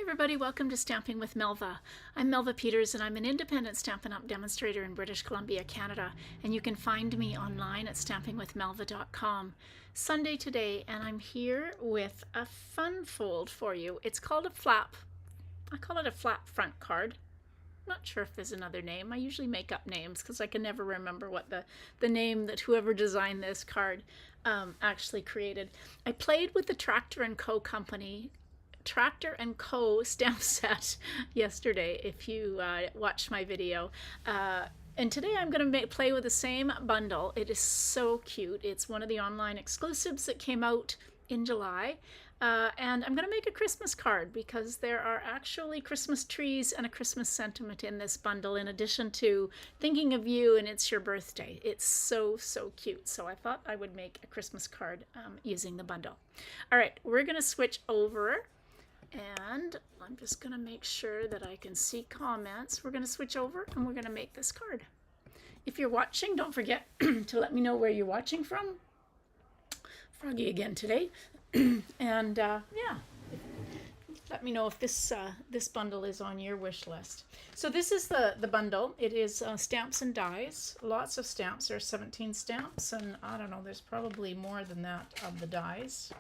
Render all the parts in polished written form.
everybody, welcome to Stamping with Melva. I'm Melva Peters and I'm an independent Stampin' Up! Demonstrator in British Columbia, Canada, and you can find me online at stampingwithmelva.com. Sunday today, and I'm here with a fun fold for you. It's called a flap. I call it a flap front card. Not sure if there's another name. I usually make up names because I can never remember what the name that whoever designed this card actually created. I played with the Tractor & Co. company, Tractor & Co. stamp set yesterday, if you watched my video. And today I'm going to play with the same bundle. It is so cute. It's one of the online exclusives that came out in July. And I'm going to make a Christmas card because there are actually Christmas trees and a Christmas sentiment in this bundle, in addition to thinking of you and it's your birthday. It's so, so cute. So I thought I would make a Christmas card using the bundle. All right, we're going to switch over. And I'm just going to make sure that I can see comments. We're going to switch over and we're going to make this card. If you're watching, don't forget to let me know where you're watching from. Froggy again today. And yeah, let me know if this bundle is on your wish list. So this is the bundle. It is stamps and dies. Lots of stamps. There are 17 stamps, and I don't know, there's probably more than that of the dies.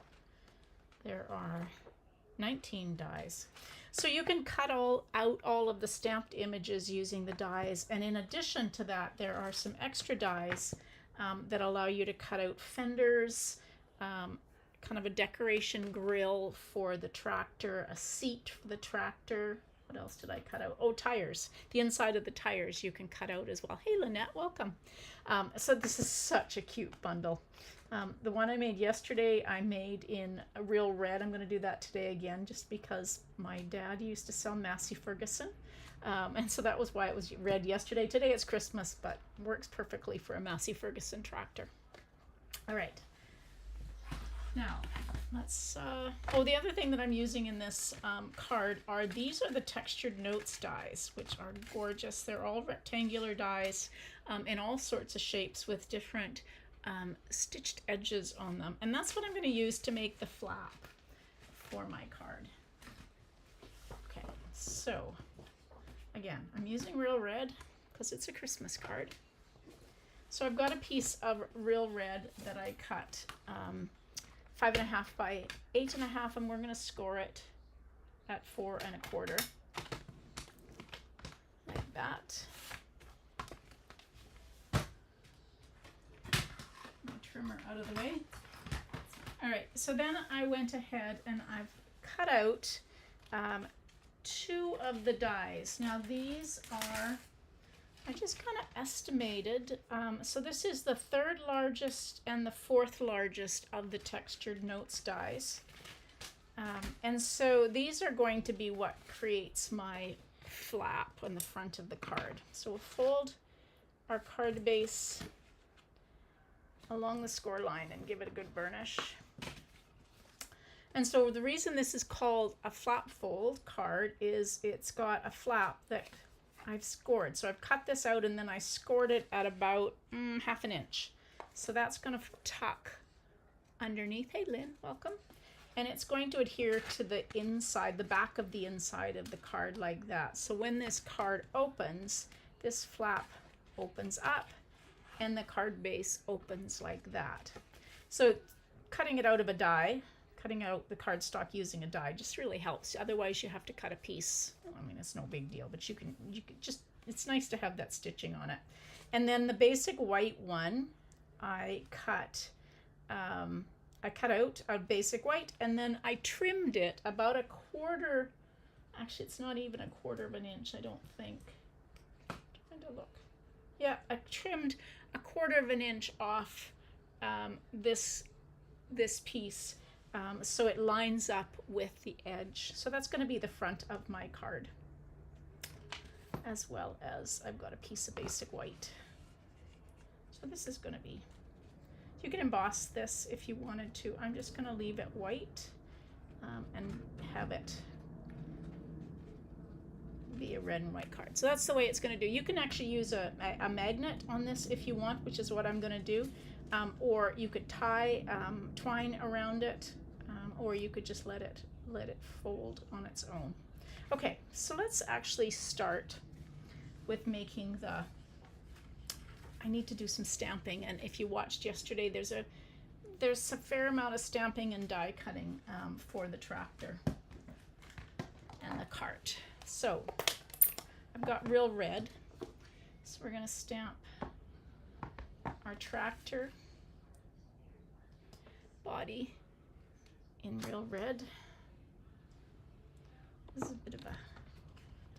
There are 19 dies. So you can cut out all of the stamped images using the dies, and in addition to that there are some extra dies that allow you to cut out fenders, kind of a decoration grill for the tractor, a seat for the tractor. What else did I cut out? Oh, tires. The inside of the tires you can cut out as well. Hey Lynette, welcome. So this is such a cute bundle. The one I made yesterday, I made in a real red. I'm going to do that today again, just because my dad used to sell Massey Ferguson. And so that was why it was red yesterday. Today it's Christmas, but works perfectly for a Massey Ferguson tractor. All right. Now, let's, oh, the other thing that I'm using in this card are, these are the textured notes dies, which are gorgeous. They're all rectangular dies in all sorts of shapes with different stitched edges on them, and that's what I'm going to use to make the flap for my card. Okay, so again, I'm using real red because it's a Christmas card. So I've got a piece of real red that I cut 5.5 by 8.5, and we're going to score it at 4 1/4, like that. Trimmer out of the way. All right, so then I went ahead and I've cut out 2 of the dies. Now these are, I just kind of estimated, so this is the 3rd largest and the 4th largest of the textured notes dies. And so these are going to be what creates my flap on the front of the card. So we'll fold our card base along the score line and give it a good burnish. And so the reason this is called a flap fold card is it's got a flap that I've scored. So I've cut this out and then I scored it at about 1/2 inch. So that's going to tuck underneath. Hey Lynn, welcome. And it's going to adhere to the inside, the back of the inside of the card like that. So when this card opens, this flap opens up and the card base opens like that. So cutting it out of a die, cutting out the cardstock using a die just really helps. Otherwise you have to cut a piece. I mean, it's no big deal, but you can just, it's nice to have that stitching on it. And then the basic white one, I cut out a basic white, and then I trimmed it about 1/4, actually it's not even 1/4 inch, I don't think. I'm trying to look. Yeah, I trimmed 1/4 inch off this piece so it lines up with the edge. So that's going to be the front of my card, as well as I've got a piece of basic white. So this is going to be, you can emboss this if you wanted to. I'm just going to leave it white and have it be a red and white card. So that's the way it's going to do. You can actually use a magnet on this if you want, which is what I'm going to do, or you could tie twine around it, or you could just let it fold on its own. Okay, so let's actually start with making the, I need to do some stamping, and if you watched yesterday, there's a fair amount of stamping and die cutting for the tractor and the cart. So I've got real red, so we're going to stamp our tractor body in real red. This is a bit of a,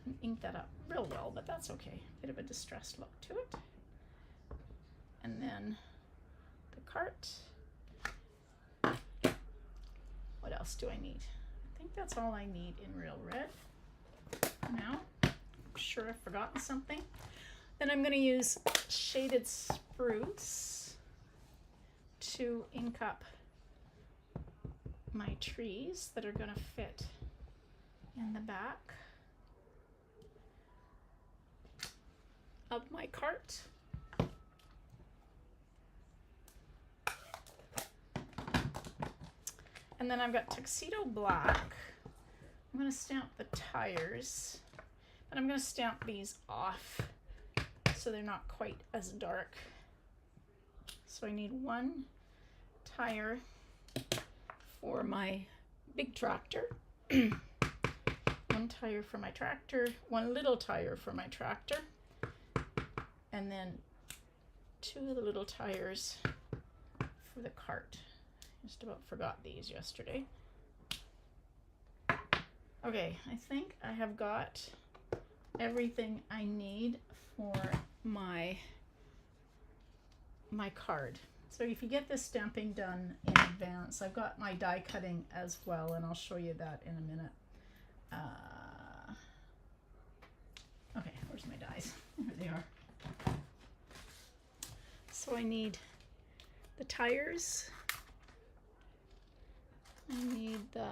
didn't ink that up real well, but that's okay. Bit of a distressed look to it. And then the cart. What else do I need? I think that's all I need in real red. Now, I'm sure I've forgotten something. Then I'm going to use shaded spruce to ink up my trees that are going to fit in the back of my cart. And then I've got tuxedo black. I'm going to stamp the tires, and I'm going to stamp these off so they're not quite as dark. So I need one tire for my big tractor, one tire for my tractor, one little tire for my tractor, and then two of the little tires for the cart. Just about forgot these yesterday. Okay, I think I have got everything I need for my card. So if you get this stamping done in advance, I've got my die cutting as well, and I'll show you that in a minute. Okay, where's my dies? There they are. So I need the tires. I need the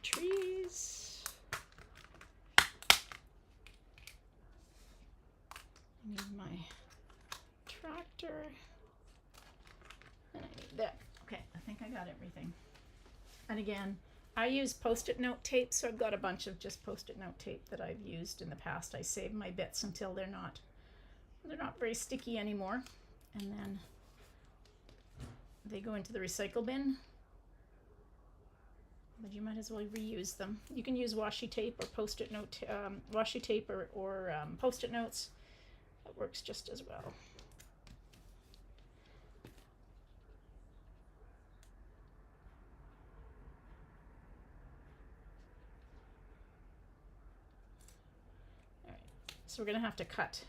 trees. I need my tractor. And I need that. Okay, I think I got everything. And again, I use Post-it note tape, so I've got a bunch of just Post-it note tape that I've used in the past. I save my bits until they're not very sticky anymore, and then they go into the recycle bin. But you might as well reuse them. You can use washi tape or Post-it note, washi tape or Post-it notes. That works just as well. All right, so we're gonna have to cut.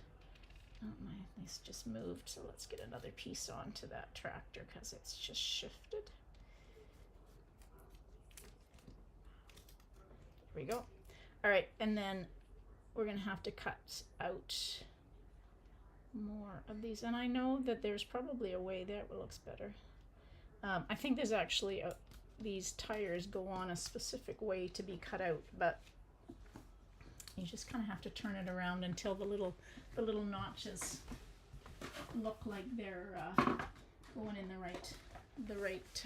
Oh, my nice just moved, so let's get another piece onto that tractor because it's just shifted. There we go. All right, and then we're gonna have to cut out more of these, and I know that there's probably a way that looks better. I think there's actually these tires go on a specific way to be cut out, but you just kind of have to turn it around until the little notches look like they're going in the right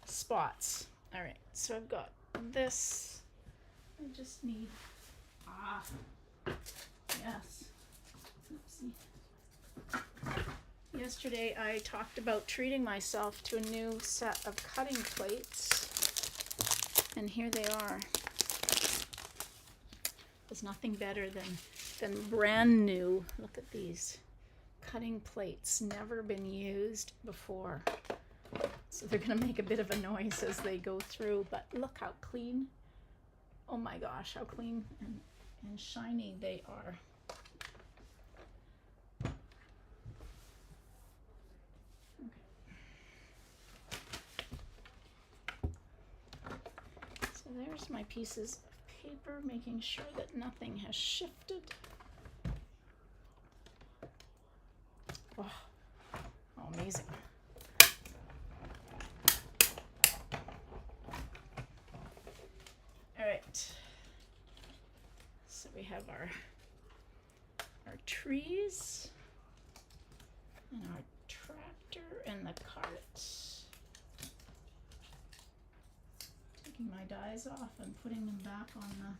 spots. All right, so I've got this. I just need, yes, oopsie. Yesterday I talked about treating myself to a new set of cutting plates, and here they are. There's nothing better than brand new. Look at these cutting plates, never been used before. So they're gonna make a bit of a noise as they go through, but look how clean. Oh my gosh, how clean and shiny they are. Okay. So there's my pieces of paper, making sure that nothing has shifted. Oh, amazing. All right, so we have our trees and our tractor and the cart. Taking my dies off and putting them back on the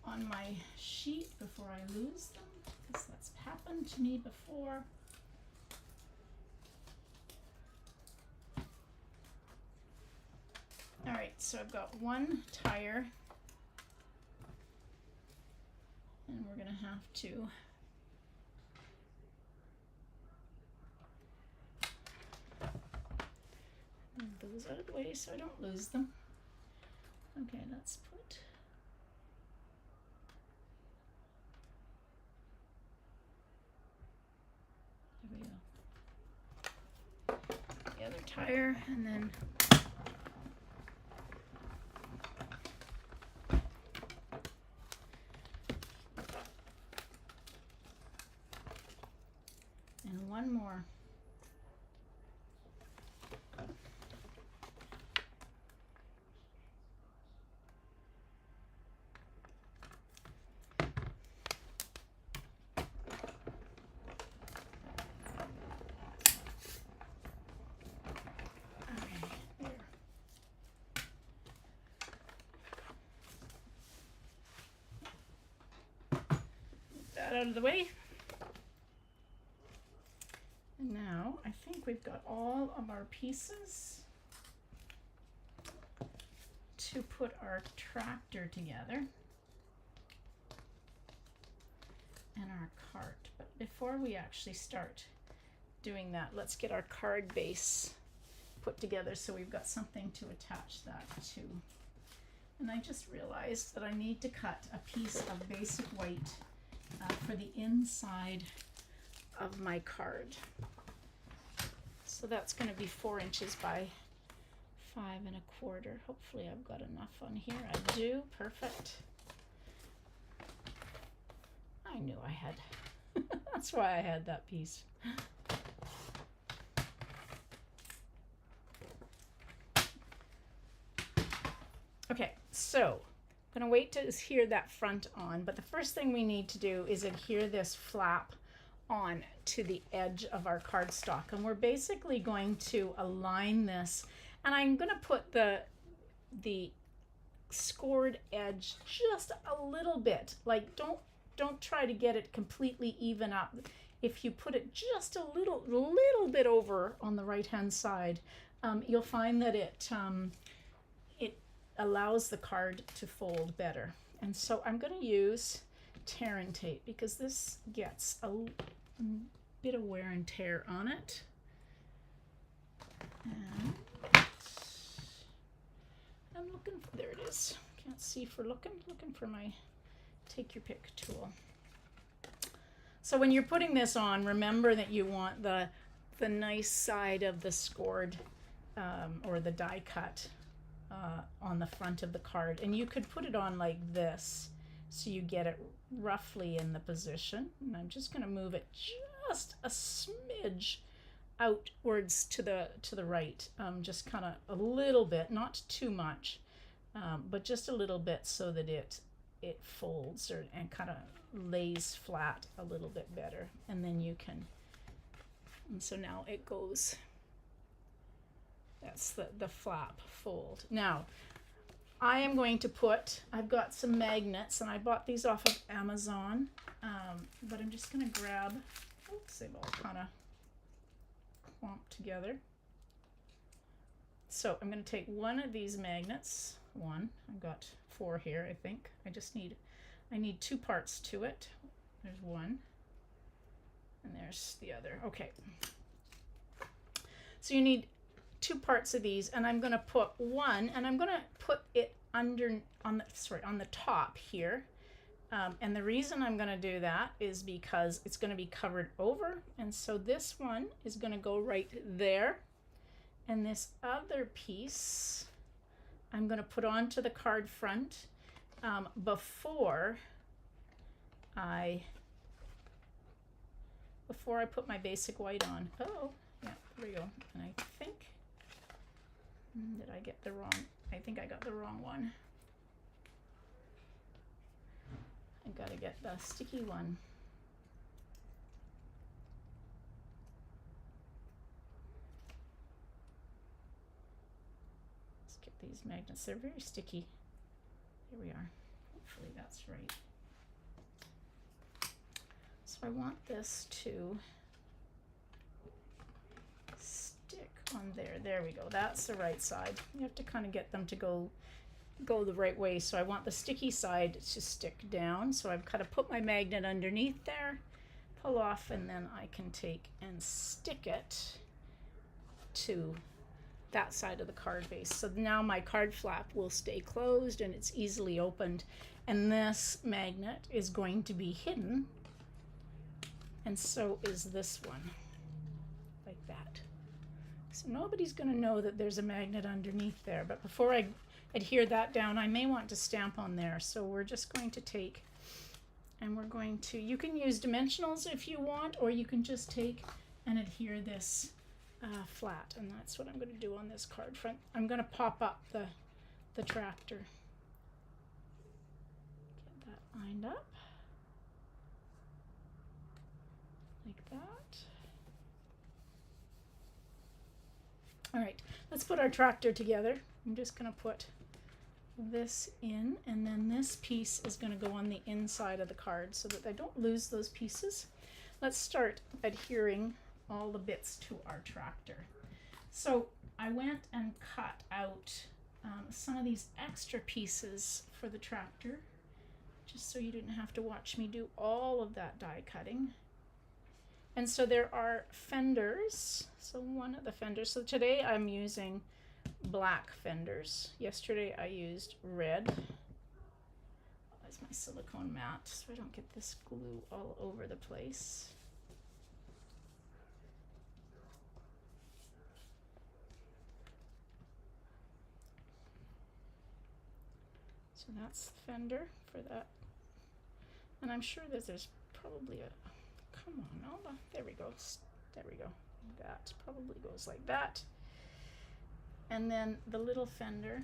on my sheet before I lose them, because that's happened to me before. All right, so I've got one tire, and we're gonna have to move those out of the way so I don't lose them. Okay, let's put there we go. The other tire, and then one more. Out of the way. And now I think we've got all of our pieces to put our tractor together and our cart. But before we actually start doing that, let's get our card base put together so we've got something to attach that to. And I just realized that I need to cut a piece of basic white for the inside of my card. So that's going to be 4 inches by 5 1/4. Hopefully I've got enough on here. I do. Perfect. I knew I had. That's why I had that piece. Okay, so I'm going to wait to adhere that front on, but the first thing we need to do is adhere this flap on to the edge of our cardstock. And we're basically going to align this, and I'm going to put the scored edge just a little bit. Like don't try to get it completely even up. If you put it just a little bit over on the right hand side, you'll find that it allows the card to fold better. And so I'm going to use tear and tape because this gets a bit of wear and tear on it. And I'm looking for, there it is. Can't see for looking for my take your pick tool. So when you're putting this on, remember that you want the nice side of the scored or the die cut on the front of the card, and you could put it on like this so you get it roughly in the position. And I'm just going to move it just a smidge outwards to the right, just kind of a little bit, not too much, but just a little bit so that it folds and kind of lays flat a little bit better. And then you can, and so now it goes. That's the flap fold. Now, I am going to put, I've got some magnets, and I bought these off of Amazon, but I'm just going to grab, oops, they've all kind of clumped together. So I'm going to take one of these magnets, I've got 4 here, I think. I need 2 parts to it. There's one, and there's the other. Okay. So you need 2 parts of these, and I'm going to put one, and I'm going to put it on the top here. And the reason I'm going to do that is because it's going to be covered over, and so this one is going to go right there, and this other piece I'm going to put onto the card front before I put my basic white on. Oh, yeah, there we go. And I think, did I get the wrong? I think I got the wrong one. I gotta get the sticky one. Let's get these magnets. They're very sticky. Here we are. Hopefully that's right. So I want this to stick on there. There we go. That's the right side. You have to kind of get them to go the right way. So I want the sticky side to stick down. So I've kind of put my magnet underneath there, pull off, and then I can take and stick it to that side of the card base. So now my card flap will stay closed and it's easily opened. And this magnet is going to be hidden, and so is this one, like that. So nobody's going to know that there's a magnet underneath there. But before I adhere that down, I may want to stamp on there. So we're just going to take, and we're going to, you can use dimensionals if you want, or you can just take and adhere this flat, and that's what I'm going to do on this card front. I'm going to pop up the tractor. Get that lined up like that. All right, let's put our tractor together. I'm just going to put this in, and then this piece is going to go on the inside of the card so that I don't lose those pieces. Let's start adhering all the bits to our tractor. So I went and cut out some of these extra pieces for the tractor, just so you didn't have to watch me do all of that die cutting. And so there are fenders. So one of the fenders, so today I'm using black fenders. Yesterday I used red. That's my silicone mat, so I don't get this glue all over the place. So that's the fender for that. And I'm sure that there's probably a, come on, Melva, there we go. There we go. That probably goes like that. And then the little fender.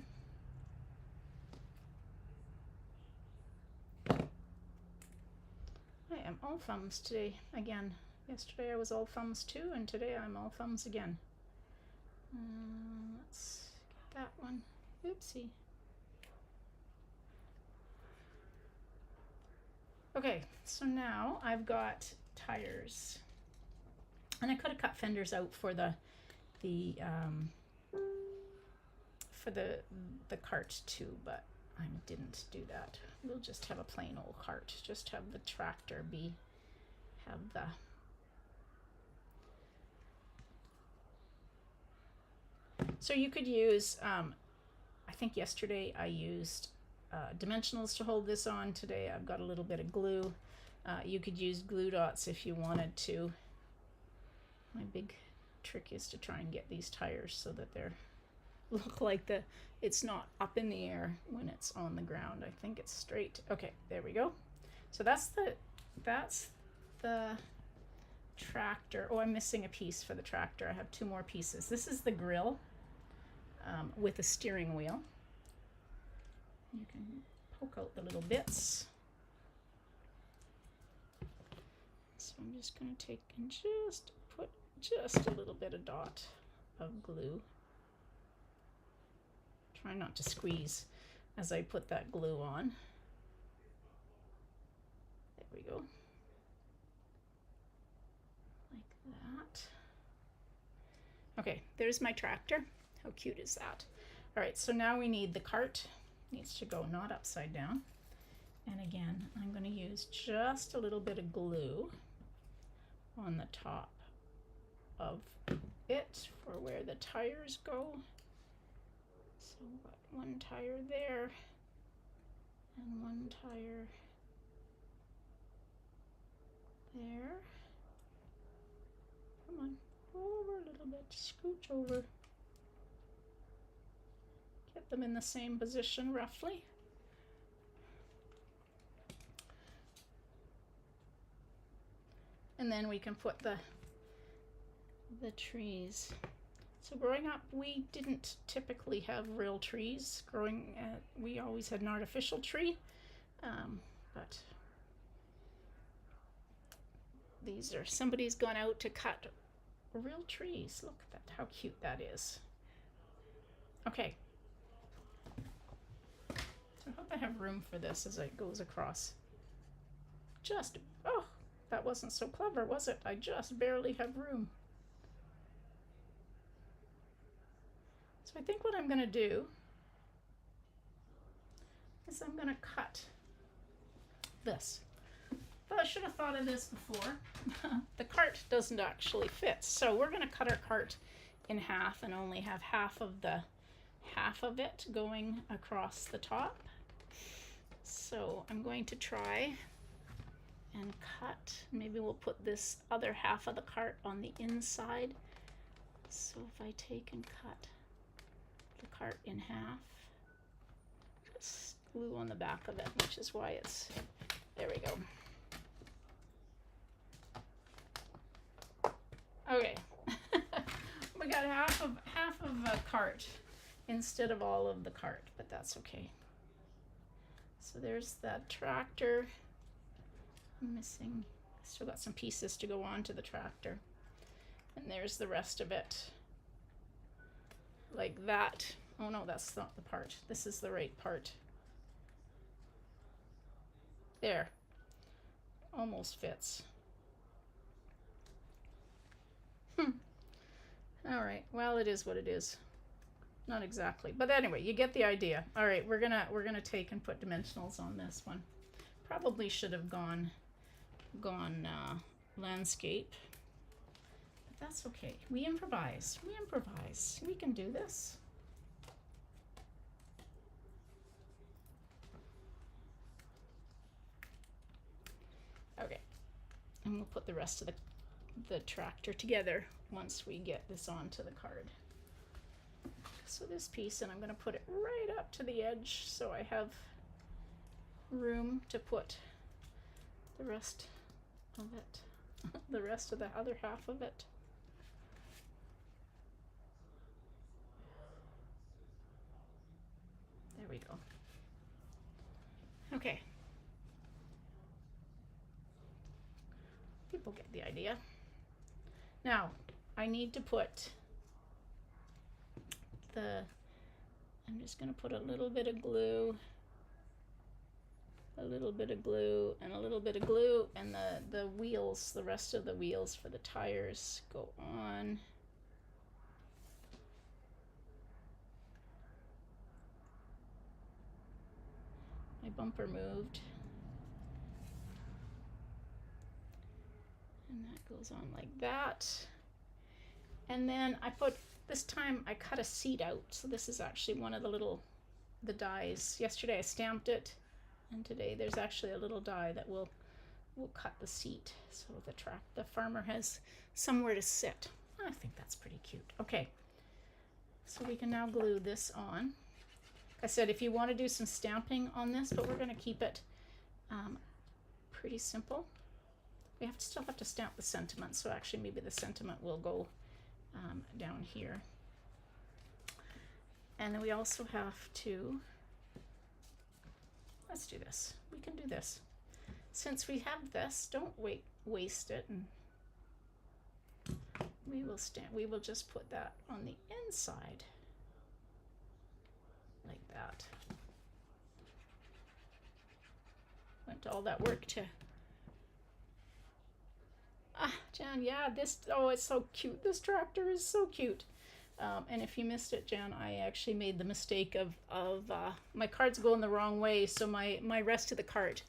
I am all thumbs today again. Yesterday I was all thumbs too, and today I'm all thumbs again. Let's get that one. Oopsie. Okay, so now I've got tires, and I could have cut fenders out for the cart too, but I didn't do that. We'll just have a plain old cart. Just have the tractor have the So you could use, I think yesterday I used dimensionals to hold this on. Today I've got a little bit of glue. You could use glue dots if you wanted to. My big trick is to try and get these tires so that they're look like it's not up in the air when it's on the ground. I think it's straight. Okay, there we go. So that's the tractor. Oh, I'm missing a piece for the tractor. I have two more pieces. This is the grill with a steering wheel. You can poke out the little bits. So I'm just going to take and just put just a little bit of dot of glue. Try not to squeeze as I put that glue on. There we go. Like that. Okay, there's my tractor. How cute is that? All right, so now we need the cart. Needs to go not upside down. And again, I'm going to use just a little bit of glue on the top of it for where the tires go. So one tire there and one tire there. Come on, over a little bit, scooch over. Get them in the same position roughly. And then we can put the trees. So growing up, we didn't typically have real trees. We always had an artificial tree, but these are, somebody's gone out to cut real trees. Look at that, how cute that is. Okay. So I hope I have room for this as it goes across. Just, oh, that wasn't so clever, was it? I just barely have room. So I think what I'm going to do is I'm going to cut this. But I should have thought of this before. The cart doesn't actually fit, so we're going to cut our cart in half and only have half of it going across the top. So I'm going to try and cut. Maybe we'll put this other half of the cart on the inside. So if I take and cut the cart in half, just glue on the back of it, which is why it's, there we go. Okay, we got half of a cart instead of all of the cart, but that's okay. So there's that tractor. I'm missing, still got some pieces to go on to the tractor. And there's the rest of it. Like that. Oh no, that's not the part. This is the right part. There. Almost fits. All right, well, it is what it is. Not exactly, but anyway, you get the idea. All right, we're gonna take and put dimensionals on this one. Probably should have gone landscape, but that's okay. We improvise. We improvise. We can do this. Okay, and we'll put the rest of the tractor together once we get this onto the card. So this piece, and I'm going to put it right up to the edge so I have room to put the rest of it, the rest of the other half of it. There we go. Okay. People get the idea. Now, I need to put I'm just going to put a little bit of glue, a little bit of glue, and a little bit of glue, and the wheels, the rest of the wheels for the tires go on. My bumper moved. And that goes on like that. And then this time I cut a seat out. So this is actually one of the dies. Yesterday I stamped it, and today there's actually a little die that will cut the seat. So the farmer has somewhere to sit. I think that's pretty cute. Okay, so we can now glue this on. Like I said, if you want to do some stamping on this, but we're going to keep it pretty simple. We still have to stamp the sentiment, so actually maybe the sentiment will go down here. And then we also have to, let's do this. We can do this. Since we have this, don't waste it. And we will just put that on the inside like that. Went to all that work to Jan, yeah, oh, it's so cute. This tractor is so cute. And if you missed it, Jan, I actually made the mistake of my cards going the wrong way, so my rest of the cart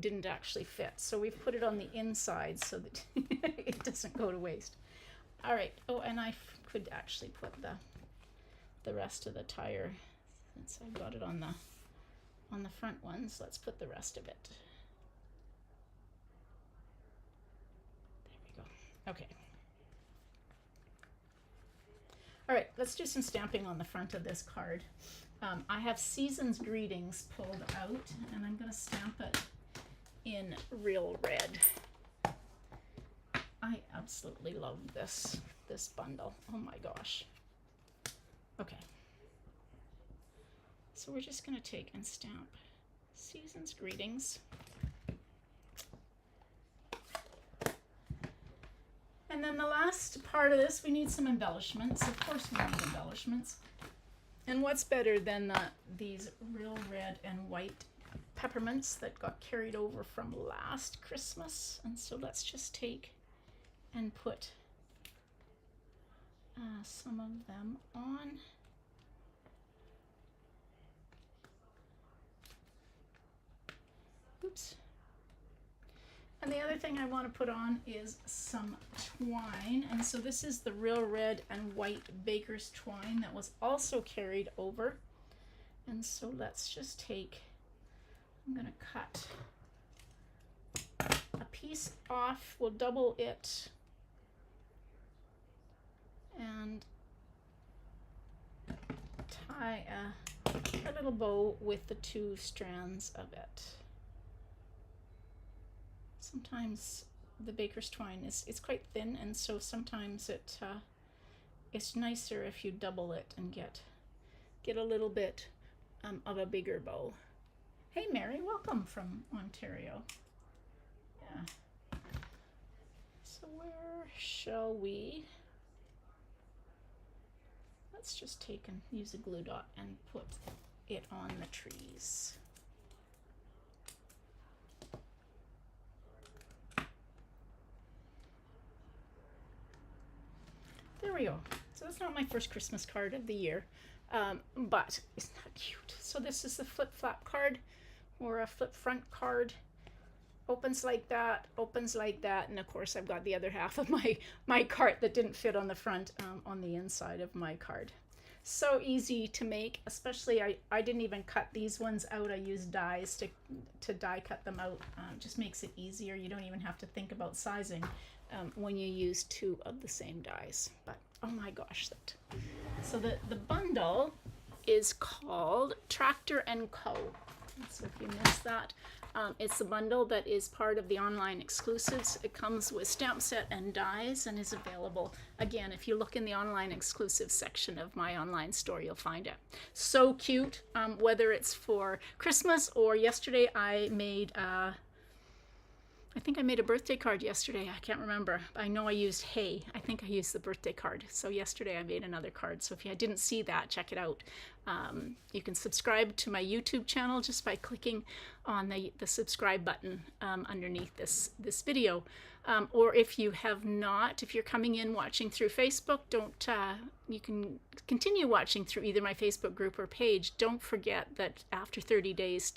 didn't actually fit. So we've put it on the inside so that it doesn't go to waste. All right. Oh, and I could actually put the rest of the tire, since I got it on the front ones. Let's put the rest of it. Okay. All right, let's do some stamping on the front of this card. I have Season's Greetings pulled out, and I'm going to stamp it in real red. I absolutely love this bundle. Oh my gosh. Okay. So we're just going to take and stamp Season's Greetings. And then the last part of this, we need some embellishments. Of course we need embellishments. And what's better than these real red and white peppermints that got carried over from last Christmas? And so let's just take and put some of them on. Oops. And the other thing I want to put on is some twine. And so this is the real red and white baker's twine that was also carried over. And so let's just take, I'm going to cut a piece off. We'll double it and tie a little bow with the two strands of it. Sometimes the baker's twine it's quite thin, and so sometimes it's nicer if you double it and get a little bit of a bigger bow. Hey Mary, welcome from Ontario. Yeah. So where shall we? Let's just take and use a glue dot and put it on the trees. There we go. So that's not my first Christmas card of the year, but isn't that cute? So this is the flip flap card, or a flip front card. Opens like that, and of course I've got the other half of my cart that didn't fit on the front, on the inside of my card. So easy to make, especially I didn't even cut these ones out. I used dies to die cut them out. Just makes it easier. You don't even have to think about sizing when you use two of the same dies. But oh my gosh, so the bundle is called Tractor & Co. So if you missed that, it's a bundle that is part of the online exclusives. It comes with stamp set and dies and is available. Again, if you look in the online exclusive section of my online store, you'll find it. So cute, whether it's for Christmas or yesterday I made I think I made a birthday card yesterday. I can't remember. I know I used hay. I think I used the birthday card. So yesterday I made another card. So if you didn't see that, check it out. You can subscribe to my YouTube channel just by clicking on the subscribe button underneath this video. Or if you have not, if you're coming in watching through Facebook, you can continue watching through either my Facebook group or page. Don't forget that after 30 days,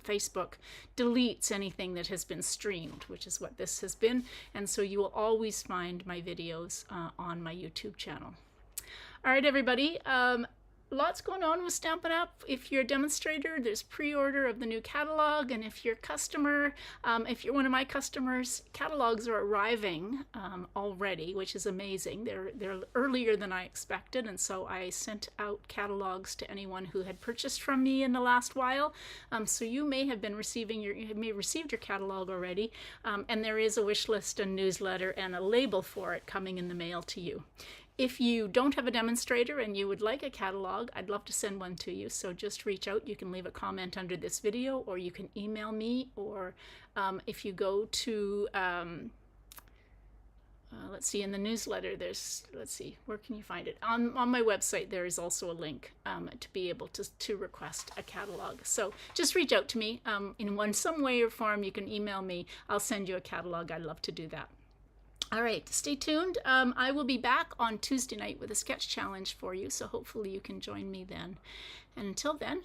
Facebook deletes anything that has been streamed, which is what this has been. And so you will always find my videos on my YouTube channel. All right, everybody. Lots going on with Stampin' Up! If you're a demonstrator, there's pre-order of the new catalog, and if you're a customer, if you're one of my customers, catalogs are arriving already, which is amazing. They're earlier than I expected, and so I sent out catalogs to anyone who had purchased from me in the last while. So you may have been received your catalog already, and there is a wish list, a newsletter, and a label for it coming in the mail to you. If you don't have a demonstrator and you would like a catalog, I'd love to send one to you. So just reach out. You can leave a comment under this video, or you can email me, or if you go to, let's see, in the newsletter, there's, let's see, where can you find it? On my website, there is also a link to be able to request a catalog. So just reach out to me in some way or form. You can email me. I'll send you a catalog. I'd love to do that. All right, stay tuned. I will be back on Tuesday night with a sketch challenge for you, so hopefully you can join me then. And until then,